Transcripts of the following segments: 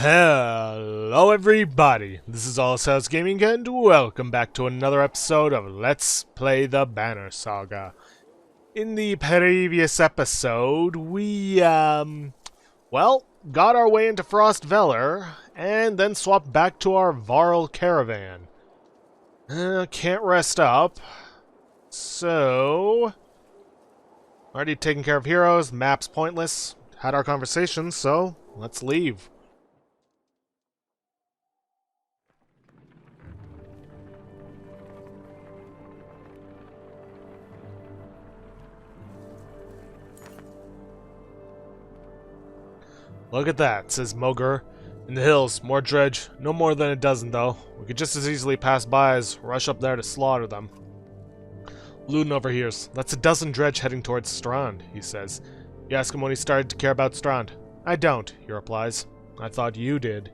Hello everybody, this is All House Gaming and welcome back to another episode of Let's Play the Banner Saga. In the previous episode, we, well, got our way into Frost Veller, and then swapped back to our Varl caravan. Can't rest up, so... already taken care of heroes, map's pointless, had our conversation, so let's leave. Look at that, says Mogur. In the hills, more dredge. No more than a dozen, though. We could just as easily pass by as rush up there to slaughter them. Luden overhears. That's a dozen dredge heading towards Strand, he says. You ask him when he started to care about Strand. I don't, he replies. I thought you did.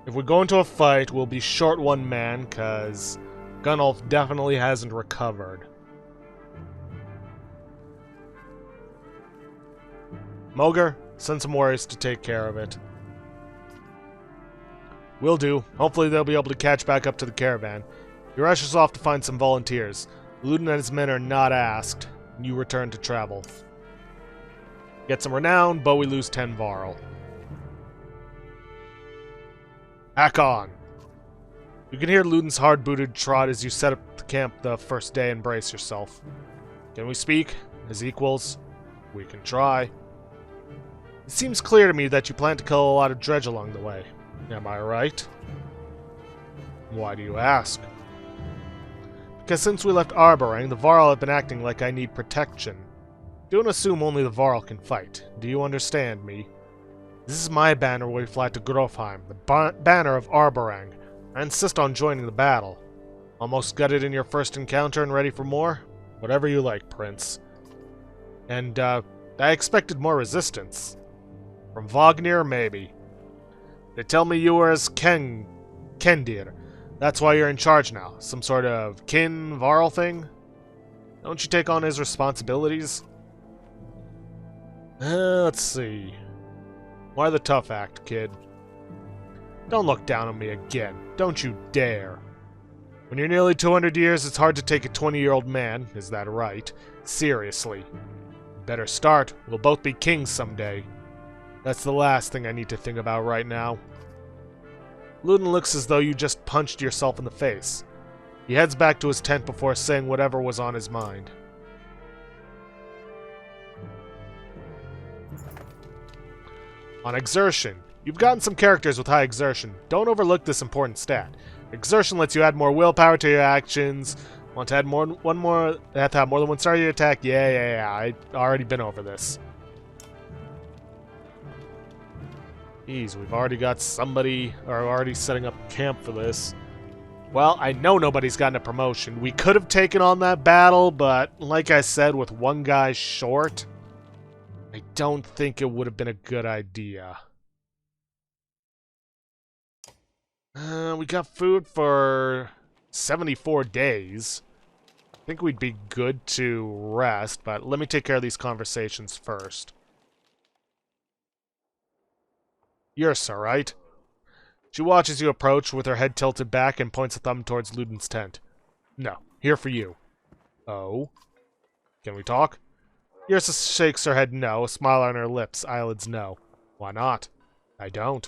If we go into a fight, we'll be short one man, cause Gunnulf definitely hasn't recovered. Mogur, send some warriors to take care of it. Will do. Hopefully they'll be able to catch back up to the caravan. He rushes off to find some volunteers. Luden and his men are not asked. You return to travel. Get some renown, but we lose 10 Varl. Hack on! You can hear Luden's hard-booted trot as you set up the camp the first day and brace yourself. Can we speak? As equals? We can try. It seems clear to me that you plan to kill a lot of dredge along the way. Am I right? Why do you ask? Because since we left Arborang, the Varl have been acting like I need protection. Don't assume only the Varl can fight. Do you understand me? This is my banner where we fly to Grofheim, the banner of Arborang. I insist on joining the battle. Almost gutted in your first encounter and ready for more? Whatever you like, Prince. And, I expected more resistance. From Wagner, maybe. They tell me you were as Kendir. That's why you're in charge now. Some sort of kin Varl thing? Don't you take on his responsibilities? Let's see. Why the tough act, kid? Don't look down on me again. Don't you dare. When you're nearly 200 years, it's hard to take a 20-year-old man, is that right? Seriously. Better start. We'll both be kings someday. That's the last thing I need to think about right now. Luden looks as though you just punched yourself in the face. He heads back to his tent before saying whatever was on his mind. On exertion. You've gotten some characters with high exertion. Don't overlook this important stat. Exertion lets you add more willpower to your actions. Want to add have to have more than one star to your attack? Yeah. I've already been over this. Jeez, we've already got somebody, or already setting up camp for this. Well, I know nobody's gotten a promotion. We could have taken on that battle, but like I said, with one guy short, I don't think it would have been a good idea. We got food for 74 days. I think we'd be good to rest, but let me take care of these conversations first. Yersa, right? She watches you approach with her head tilted back and points a thumb towards Luden's tent. No, here for you. Oh? Can we talk? Yersa shakes her head no, a smile on her lips, eyelids no. Why not? I don't.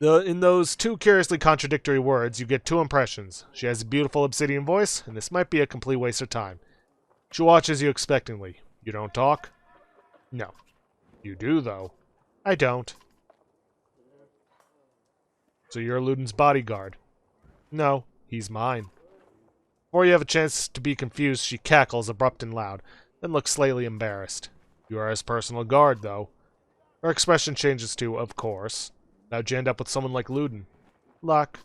In those two curiously contradictory words, you get two impressions. She has a beautiful obsidian voice, and this might be a complete waste of time. She watches you expectantly. You don't talk? No. You do, though. I don't. So you're Luden's bodyguard? No, he's mine. Before you have a chance to be confused, she cackles, abrupt and loud, then looks slightly embarrassed. You are his personal guard, though. Her expression changes to, of course. How'd you end up with someone like Luden? Luck.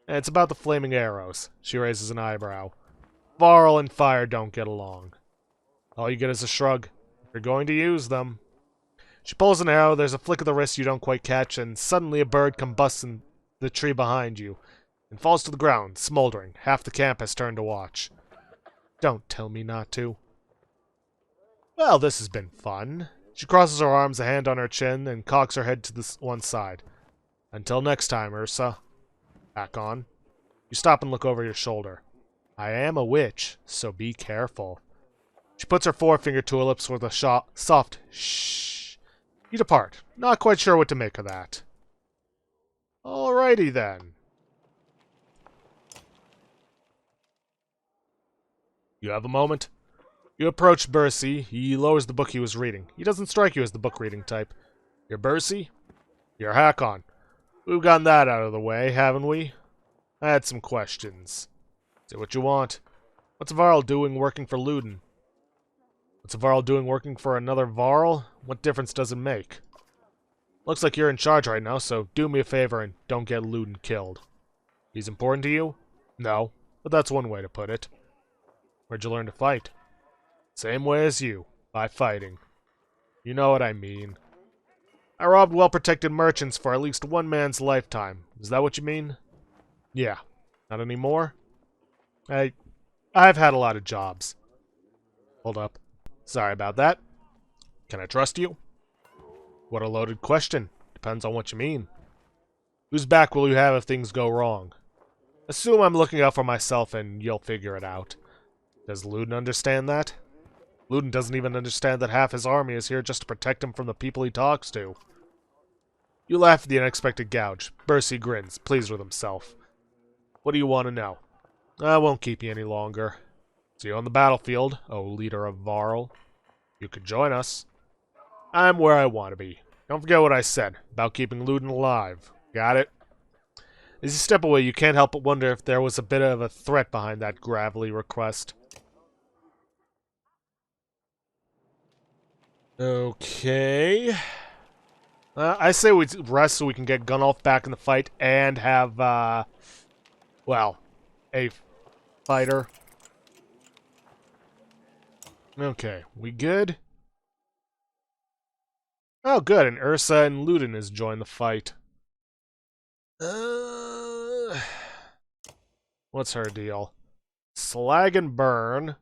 And it's about the flaming arrows. She raises an eyebrow. Varl and fire don't get along. All you get is a shrug. You're going to use them. She pulls an arrow, there's a flick of the wrist you don't quite catch, and suddenly a bird combusts in the tree behind you, and falls to the ground, smoldering. Half the camp has turned to watch. Don't tell me not to. Well, this has been fun. She crosses her arms, a hand on her chin, and cocks her head to the one side. Until next time, Ursa. Back on. You stop and look over your shoulder. I am a witch, so be careful. She puts her forefinger to her lips with a soft shh. You depart. Not quite sure what to make of that. Alrighty then. You have a moment? You approach Bercy. He lowers the book he was reading. He doesn't strike you as the book-reading type. You're Bercy? You're Hakon. We've gotten that out of the way, haven't we? I had some questions. Say what you want. What's Varl doing working for Luden? What's Varl doing working for another Varl? What difference does it make? Looks like you're in charge right now, so do me a favor and don't get Luden killed. He's important to you? No, but that's one way to put it. Where'd you learn to fight? Same way as you, by fighting. You know what I mean. I robbed well-protected merchants for at least one man's lifetime. Is that what you mean? Yeah. Not anymore? I've had a lot of jobs. Hold up. Sorry about that. Can I trust you? What a loaded question. Depends on what you mean. Whose back will you have if things go wrong? Assume I'm looking out for myself and you'll figure it out. Does Luden understand that? Luden doesn't even understand that half his army is here just to protect him from the people he talks to. You laugh at the unexpected gouge. Bercy grins, pleased with himself. What do you want to know? I won't keep you any longer. See you on the battlefield, O leader of Varl. You could join us. I'm where I want to be. Don't forget what I said about keeping Luden alive. Got it? As you step away, you can't help but wonder if there was a bit of a threat behind that gravelly request. Okay. I say we rest so we can get Gunnulf back in the fight and have, well, a fighter. Okay, we good? Oh, good, and Ursa and Luden has joined the fight. What's her deal? Slag and burn.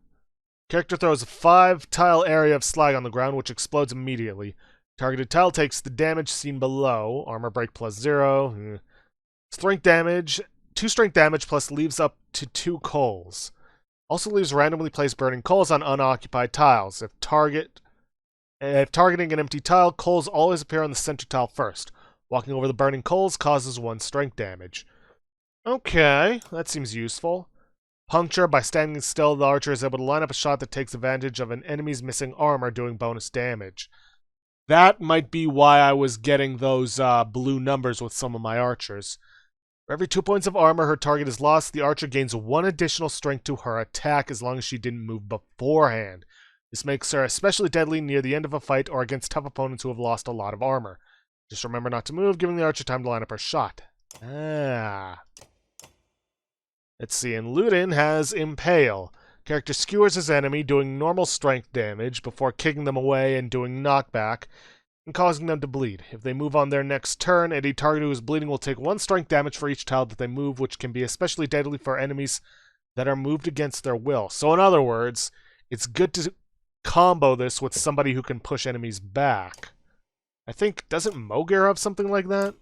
Character throws a 5-tile area of slag on the ground, which explodes immediately. Targeted tile takes the damage seen below. Armor break plus 0. Strength damage. 2 strength damage plus leaves up to 2 coals. Also leaves randomly placed burning coals on unoccupied tiles. If targeting an empty tile, coals always appear on the center tile first. Walking over the burning coals causes 1 strength damage. Okay, that seems useful. Puncture. By standing still, the archer is able to line up a shot that takes advantage of an enemy's missing armor, doing bonus damage. That might be why I was getting those blue numbers with some of my archers. For every 2 points of armor her target is lost, the archer gains 1 additional strength to her attack as long as she didn't move beforehand. This makes her especially deadly near the end of a fight or against tough opponents who have lost a lot of armor. Just remember not to move, giving the archer time to line up her shot. Let's see, and Luden has Impale. Character skewers his enemy, doing normal strength damage before kicking them away and doing knockback, and causing them to bleed. If they move on their next turn, any target who is bleeding will take 1 strength damage for each tile that they move, which can be especially deadly for enemies that are moved against their will. So in other words, it's good to combo this with somebody who can push enemies back. I think, doesn't Mogir have something like that?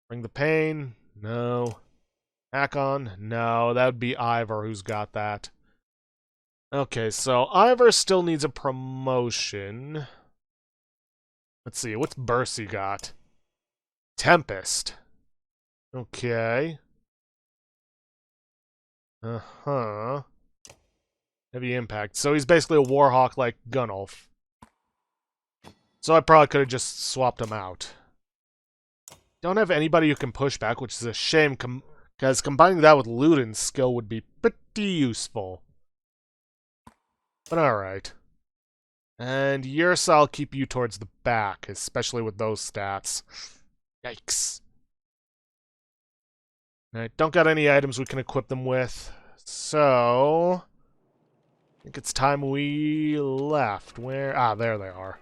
Bring the pain? No. Hakon? No, that would be Ivor who's got that. Okay, so Ivor still needs a promotion. Let's see, what's Bercy got? Tempest. Okay. Uh-huh. Heavy impact. So he's basically a Warhawk like Gunnulf. So I probably could have just swapped him out. Don't have anybody who can push back, which is a shame, because combining that with Luden's skill would be pretty useful. But alright. And Yrsa, I'll keep you towards the back, especially with those stats. Yikes. Alright, don't got any items we can equip them with. So I think it's time we left. Where? Ah, there they are.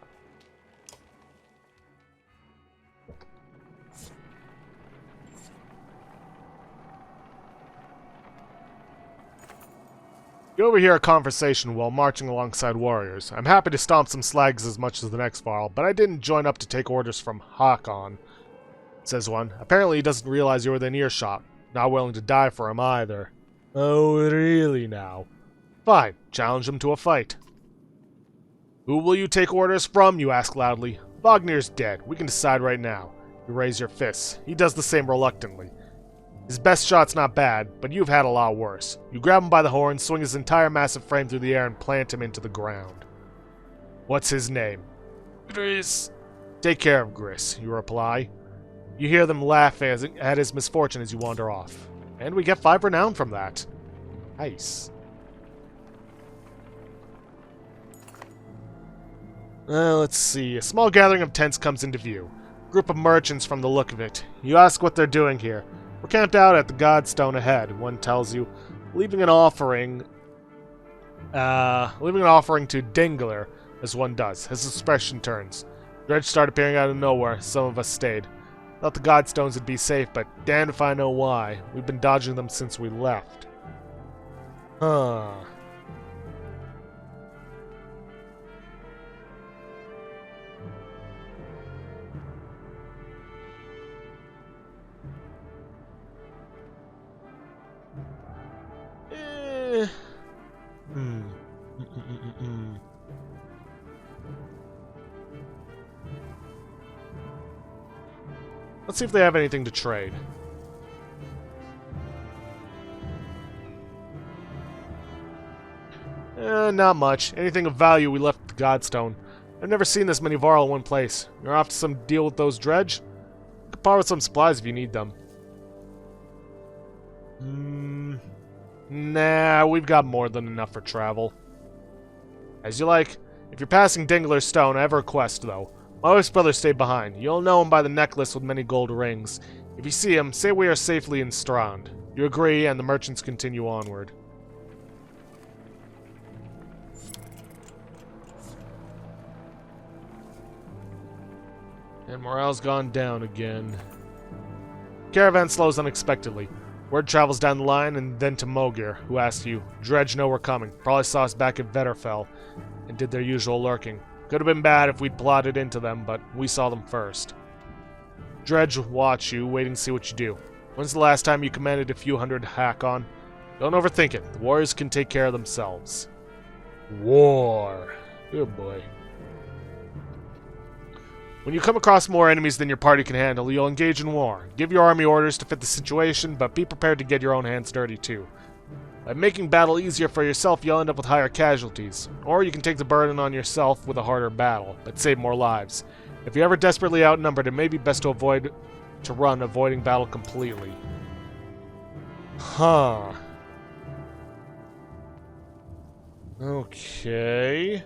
You overhear a conversation while marching alongside warriors. I'm happy to stomp some slags as much as the next varl, but I didn't join up to take orders from Hakon, says one. Apparently he doesn't realize you're within earshot. Not willing to die for him either. Oh, really now? Fine, challenge him to a fight. Who will you take orders from, you ask loudly. Wagnir's dead. We can decide right now. You raise your fists. He does the same reluctantly. His best shot's not bad, but you've had a lot worse. You grab him by the horn, swing his entire massive frame through the air, and plant him into the ground. What's his name? Gris. Take care of Gris, you reply. You hear them laugh at his misfortune as you wander off. And we get 5 renown from that. Nice. Let's see. A small gathering of tents comes into view. A group of merchants from the look of it. You ask what they're doing here. We're camped out at the Godstone ahead, one tells you, leaving an offering to Dingler, as one does. His expression turns. Dredge started appearing out of nowhere. Some of us stayed. Thought the Godstones would be safe, but damned if I know why. We've been dodging them since we left. Huh. Let's see if they have anything to trade. Not much. Anything of value we left at the Godstone. I've never seen this many varl in one place. You're off to some deal with those dredge? You could borrow some supplies if you need them. Nah, we've got more than enough for travel. As you like. If you're passing Dingler's Stone, I have a request, though. My wife's brother stayed behind. You'll know him by the necklace with many gold rings. If you see him, say we are safely in Strand. You agree, and the merchants continue onward. And morale's gone down again. Caravan slows unexpectedly. Word travels down the line and then to Mogir, who asks you, Dredge know we're coming. Probably saw us back at Vetterfell and did their usual lurking. Could have been bad if we'd plotted into them, but we saw them first. Dredge will watch you, waiting to see what you do. When's the last time you commanded a few hundred Hakon? Don't overthink it. The warriors can take care of themselves. War. Good boy. When you come across more enemies than your party can handle, you'll engage in war. Give your army orders to fit the situation, but be prepared to get your own hands dirty too. By making battle easier for yourself, you'll end up with higher casualties. Or you can take the burden on yourself with a harder battle, but save more lives. If you're ever desperately outnumbered, it may be best to avoiding battle completely. Huh. Okay.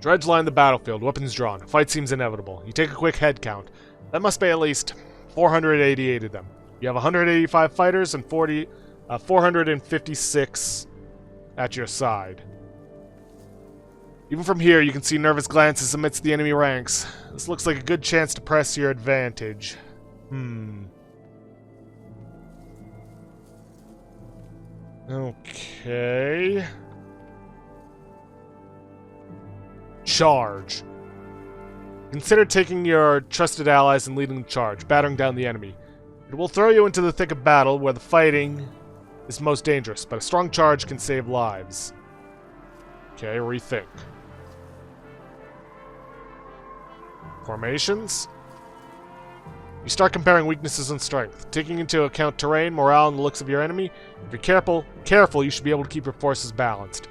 Dredge line the battlefield, weapons drawn. Fight seems inevitable. You take a quick head count. That must be at least 488 of them. You have 185 fighters and 456 at your side. Even from here, you can see nervous glances amidst the enemy ranks. This looks like a good chance to press your advantage. Okay. Charge. Consider taking your trusted allies and leading the charge, battering down the enemy. It will throw you into the thick of battle where the fighting is most dangerous, but a strong charge can save lives. Okay, rethink. Formations? You start comparing weaknesses and strength, taking into account terrain, morale, and the looks of your enemy. If you're careful, you should be able to keep your forces balanced.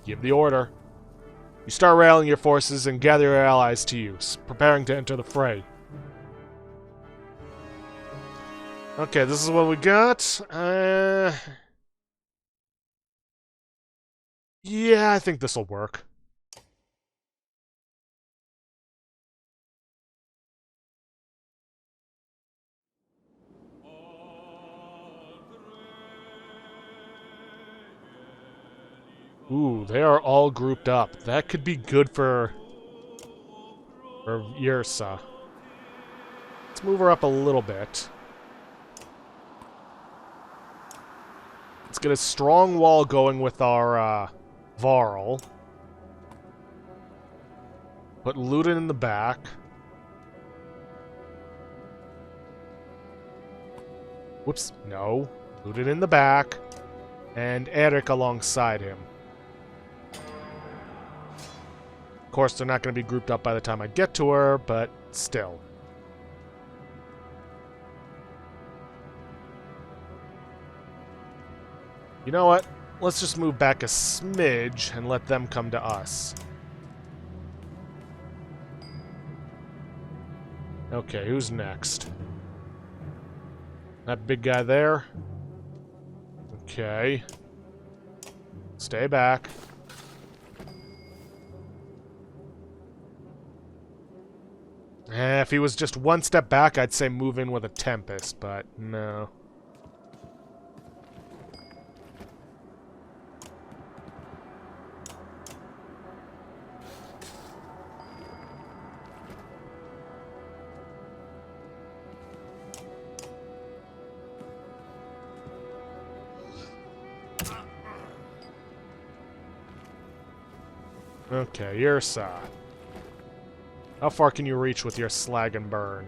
Give the order. You start rallying your forces and gather your allies to you, preparing to enter the fray. Okay, this is what we got. Yeah, I think this will work. Ooh, they are all grouped up. That could be good for Yrsa. Let's move her up a little bit. Let's get a strong wall going with our Varl. Put Ludin in the back. Whoops, no. Ludin in the back. And Eric alongside him. Of course, they're not going to be grouped up by the time I get to her, but still. You know what? Let's just move back a smidge and let them come to us. Okay, who's next? That big guy there? Okay. Stay back. If he was just one step back, I'd say move in with a Tempest, but no. Okay, Ursa. How far can you reach with your slag and burn?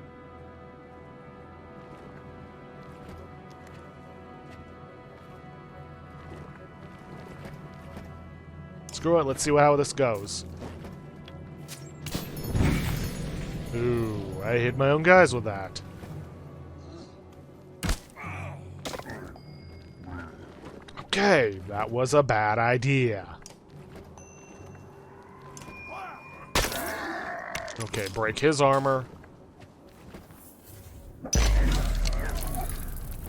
Screw it, let's see how this goes. Ooh, I hit my own guys with that. Okay, that was a bad idea. Okay, break his armor.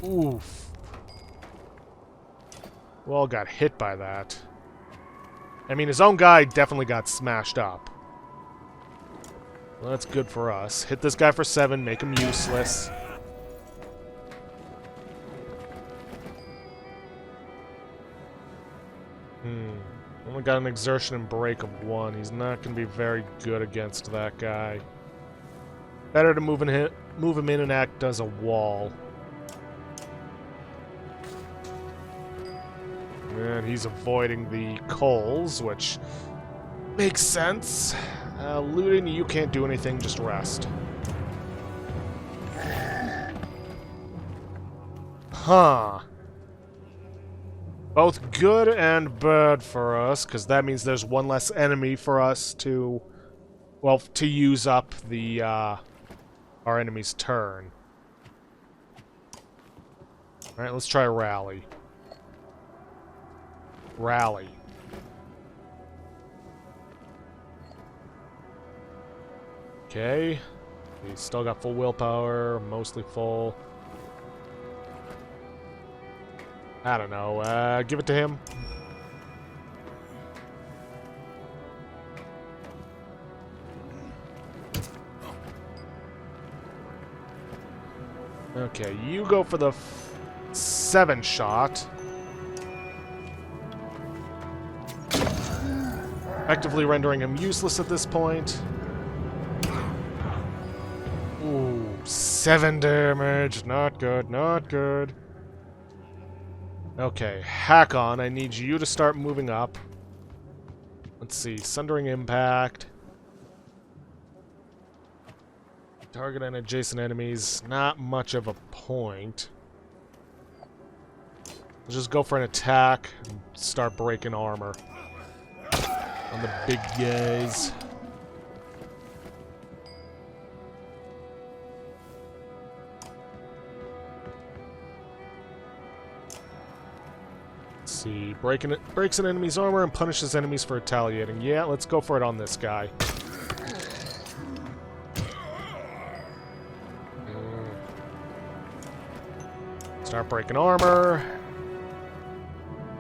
Oof. Well, got hit by that. I mean, his own guy definitely got smashed up. Well, that's good for us. Hit this guy for 7, make him useless. Only got an exertion and break of 1. He's not going to be very good against that guy. Better to move him in and act as a wall. And he's avoiding the coals, which makes sense. Looting, you can't do anything, just rest. Huh. Both good and bad for us, because that means there's one less enemy for us to, well, to use up the, our enemy's turn. Alright, let's try rally. Rally. Okay. He's still got full willpower, mostly full. I don't know, give it to him. Okay, you go for the 7 shot. Effectively rendering him useless at this point. Ooh, 7 damage. Not good, not good. Okay, Hakon, I need you to start moving up. Let's see, Sundering Impact. Target and adjacent enemies, not much of a point. Let's just go for an attack and start breaking armor on the big guys. See, breaks an enemy's armor and punishes enemies for retaliating. Yeah, let's go for it on this guy. Start breaking armor.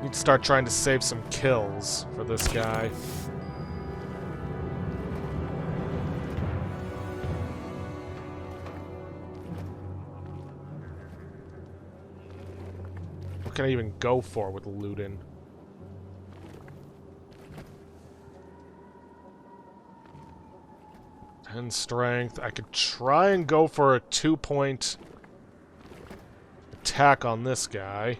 Need to start trying to save some kills for this guy. What can I even go for with Ludin? And strength. I could try and go for a 2-point attack on this guy.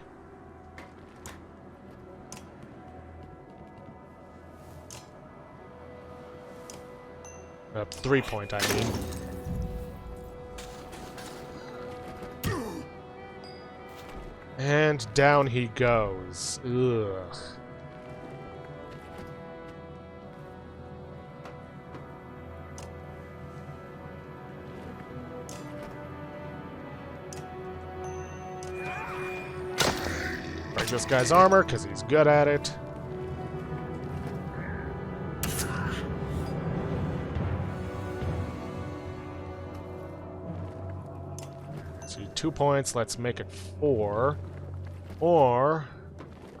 3-point, I mean. And down he goes. Ugh. Break this guy's armor, because he's good at it. So 2 points, let's make it 4. Or,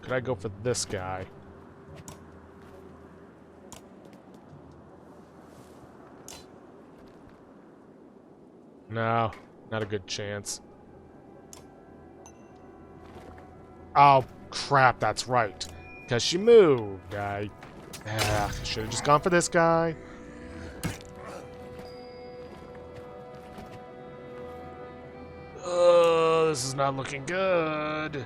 could I go for this guy? No, not a good chance. Oh, crap, that's right. Because she moved. I should have just gone for this guy. This is not looking good.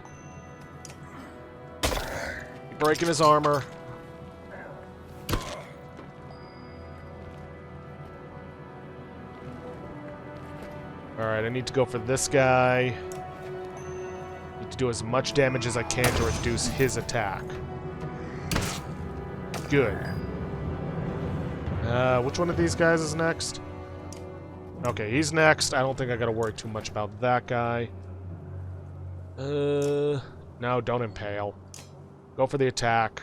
Breaking his armor. Alright, I need to go for this guy. Need to do as much damage as I can to reduce his attack. Good. Which one of these guys is next? Okay, he's next. I don't think I gotta worry too much about that guy. No, don't impale. Go for the attack.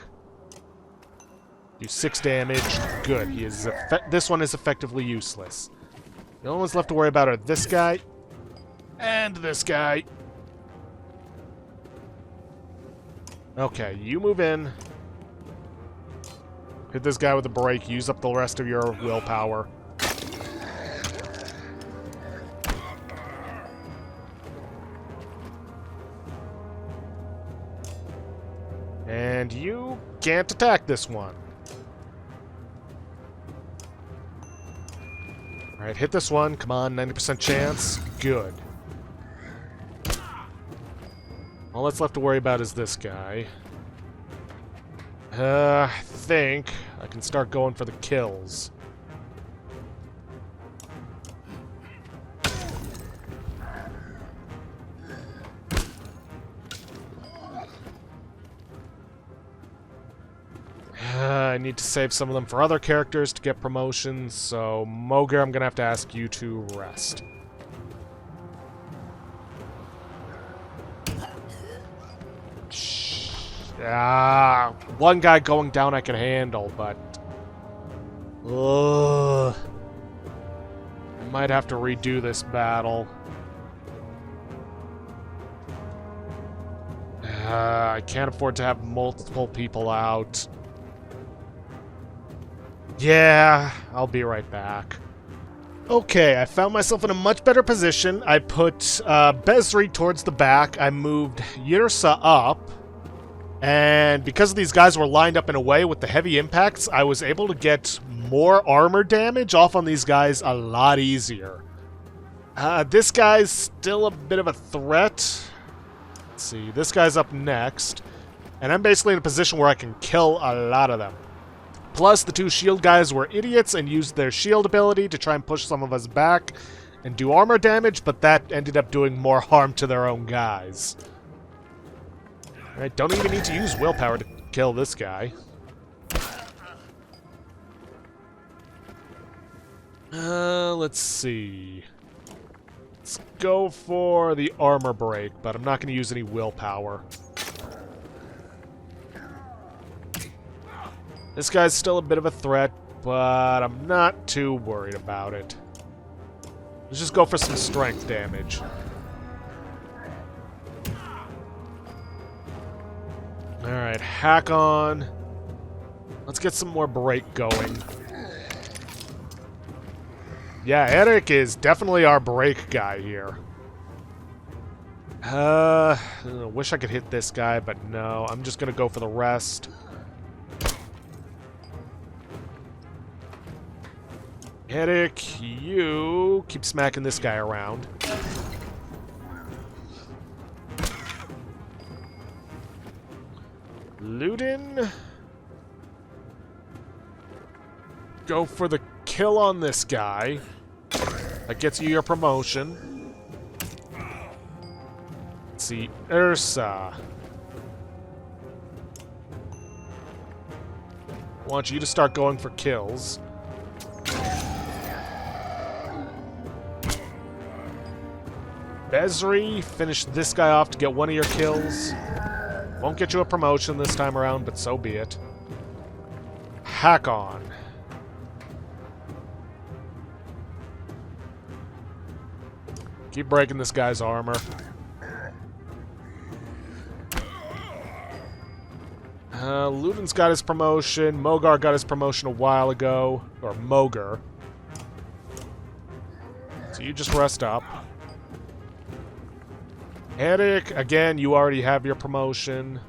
Do 6 damage. Good. He is this one is effectively useless. The only ones left to worry about are this guy and this guy. Okay, you move in. Hit this guy with a break. Use up the rest of your willpower. And you can't attack this one. Alright, hit this one. Come on, 90% chance. Good. All that's left to worry about is this guy. I think I can start going for the kills. I need to save some of them for other characters to get promotions, so Moger, I'm gonna have to ask you to rest. One guy going down I can handle, but... I might have to redo this battle. I can't afford to have multiple people out. Yeah, I'll be right back. Okay, I found myself in a much better position. I put Bezri towards the back. I moved Yirsa up. And because these guys were lined up in a way with the heavy impacts, I was able to get more armor damage off on these guys a lot easier. This guy's still a bit of a threat. Let's see, this guy's up next. And I'm basically in a position where I can kill a lot of them. Plus, the 2 shield guys were idiots and used their shield ability to try and push some of us back and do armor damage, but that ended up doing more harm to their own guys. Alright, don't even need to use willpower to kill this guy. Let's see. Let's go for the armor break, but I'm not going to use any willpower. This guy's still a bit of a threat, but I'm not too worried about it. Let's just go for some strength damage. Alright, hack on. Let's get some more break going. Yeah, Eric is definitely our break guy here. Wish I could hit this guy, but no. I'm just gonna go for the rest. Eric, you keep smacking this guy around. Ludin. Go for the kill on this guy. That gets you your promotion. Let's see, Ursa. I want you to start going for kills. Bezri, finish this guy off to get one of your kills. Won't get you a promotion this time around, but so be it. Hakon. Keep breaking this guy's armor. Ludin's got his promotion. Mogar got his promotion a while ago. Or Mogar. So you just rest up. Eric, again, you already have your promotion.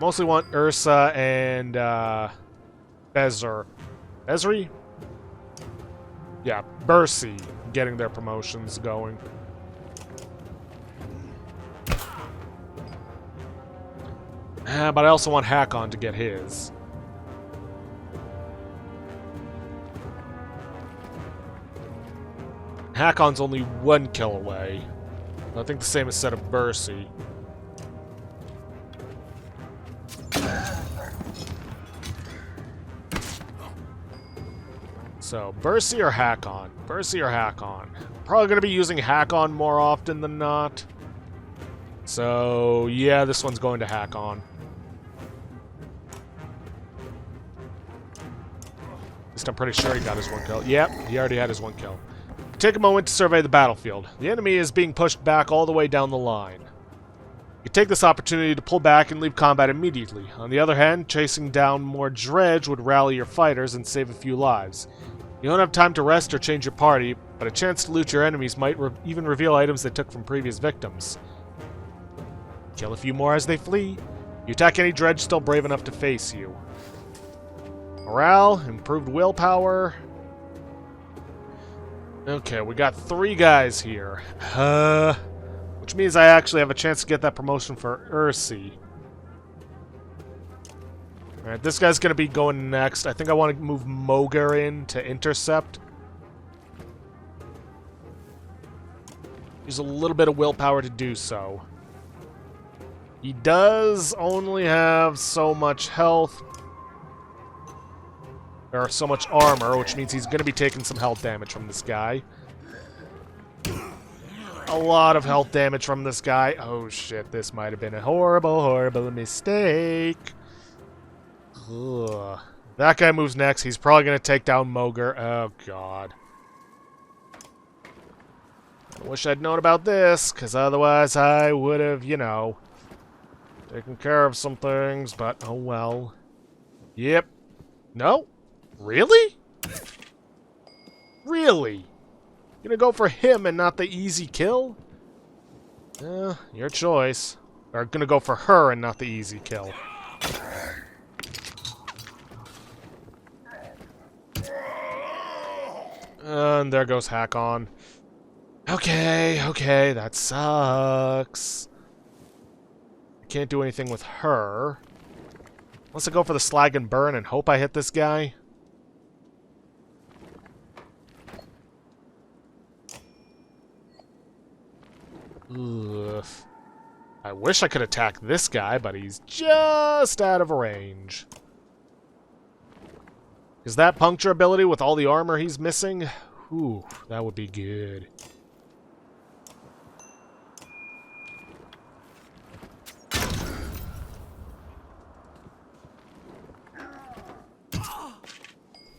Mostly want Ursa and Bezer. Bezri? Yeah, Bercy getting their promotions going. But I also want Hakon to get his. Hakon's only one kill away. I think the same is said of Bercy. So, Bercy or Hakon? Bercy or Hakon? Probably going to be using Hakon more often than not. So, yeah, this one's going to Hakon. At least I'm pretty sure he got his one kill. Yep, he already had his one kill. Take a moment to survey the battlefield. The enemy is being pushed back all the way down the line. You take this opportunity to pull back and leave combat immediately. On the other hand, chasing down more dredge would rally your fighters and save a few lives. You don't have time to rest or change your party, but a chance to loot your enemies might even reveal items they took from previous victims. Kill a few more as they flee. You attack any dredge still brave enough to face you. Morale, improved willpower. Okay, we got 3 guys here. Which means I actually have a chance to get that promotion for Ursi. Alright, this guy's going to be going next. I think I want to move Mogar in to intercept. Use a little bit of willpower to do so. He does only have so much health. Or so much armor, which means he's going to be taking some health damage from this guy. A lot of health damage from this guy. Oh shit, this might have been a horrible, horrible mistake. Ugh. That guy moves next. He's probably going to take down Mogar. Oh god. I wish I'd known about this, because otherwise I would have, you know, taken care of some things, but oh well. Yep. No? Really? Really? Gonna go for him and not the easy kill? Your choice. Or gonna go for her and not the easy kill. And there goes Hakon. Okay, okay, that sucks. I can't do anything with her. Unless I go for the slag and burn and hope I hit this guy. Ugh. I wish I could attack this guy, but he's just out of range. Is that puncture ability with all the armor he's missing? Ooh, that would be good.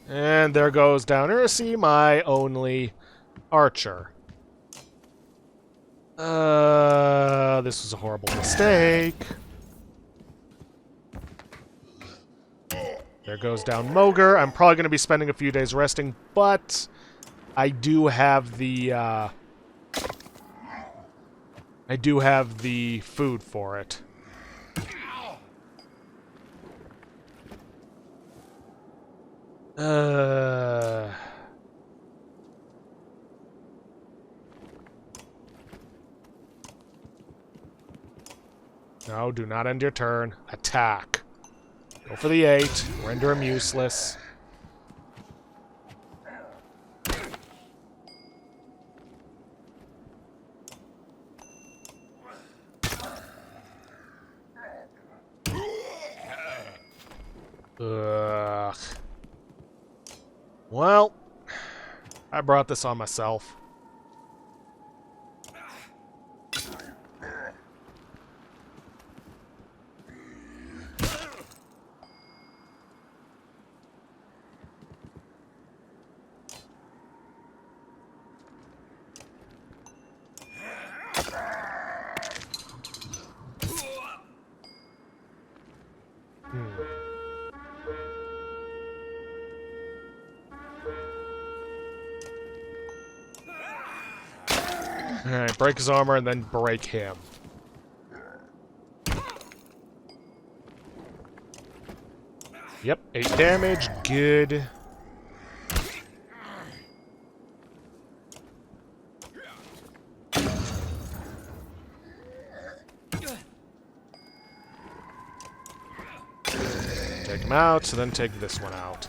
And there goes down Ursi, my only archer. This was a horrible mistake. There goes down Mogar. I'm probably going to be spending a few days resting, but I do have the, food for it. No, do not end your turn. Attack. Go for the 8. Render him useless. Ugh. Well, I brought this on myself. Alright, break his armor and then break him. Yep, 8 damage, good. Take him out, so then take this one out.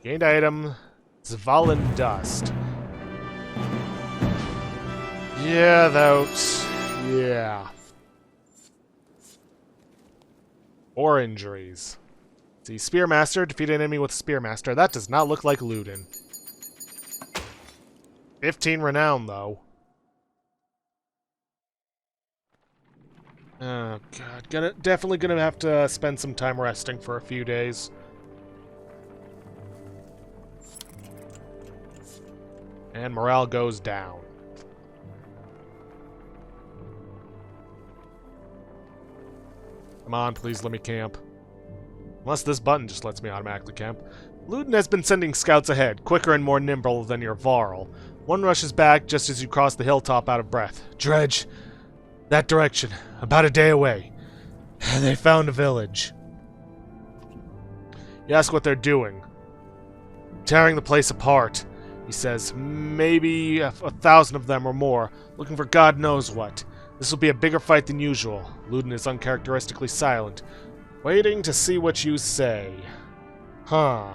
Gained item, Zvalin Dust. Yeah, yeah. 4 injuries. See, Spearmaster, defeat an enemy with Spearmaster. That does not look like Ludin. 15 renown, though. Oh, God. Definitely gonna have to spend some time resting for a few days. And morale goes down. Come on, please let me camp. Unless this button just lets me automatically camp. Ludin has been sending scouts ahead, quicker and more nimble than your Varl. One rushes back just as you cross the hilltop out of breath. Dredge, that direction, about a day away. They found a village. You ask what they're doing. Tearing the place apart. He says, maybe 1,000 of them or more, looking for God knows what. This will be a bigger fight than usual. Ludin is uncharacteristically silent, waiting to see what you say. Huh.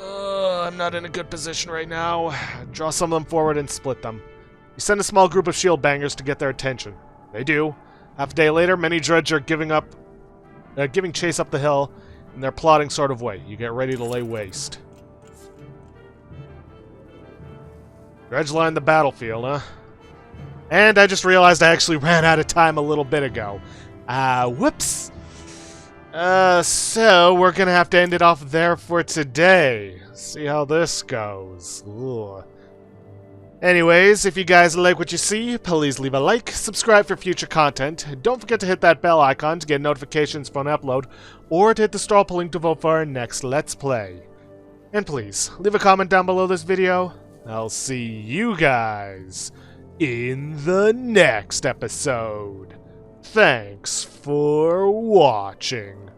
I'm not in a good position right now. Draw some of them forward and split them. You send a small group of shield bangers to get their attention. They do. Half a day later, many dredge are giving chase up the hill in their plodding sort of way. You get ready to lay waste. Dredge line the battlefield, huh? And I just realized I actually ran out of time a little bit ago. Whoops. So we're gonna have to end it off there for today. See how this goes. Ugh. Anyways, if you guys like what you see, please leave a like, subscribe for future content, don't forget to hit that bell icon to get notifications for an upload, or to hit the straw poll link to vote for our next Let's Play. And please, leave a comment down below this video. I'll see you guys in the next episode. Thanks for watching.